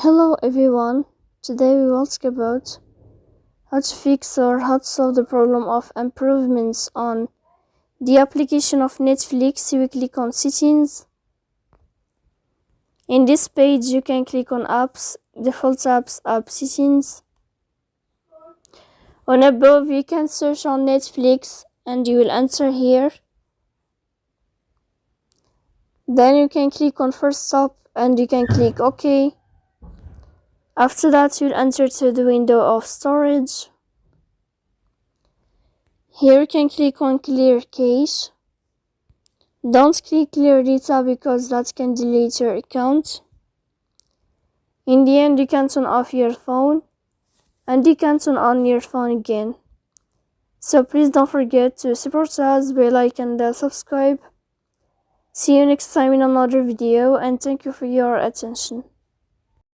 Hello everyone, today we will talk about how to fix or how to solve the problem of improvements on the application of Netflix. We click on settings. In this page you can click on apps, default apps, app settings. On above you can search on Netflix and you will enter here. Then you can click on first stop and you can click OK. After that, you'll enter to the window of storage. Here you can click on clear cache. Don't click clear data because that can delete your account. In the end, you can turn off your phone and you can turn on your phone again. So please don't forget to support us by like and subscribe. See you next time in another video and thank you for your attention.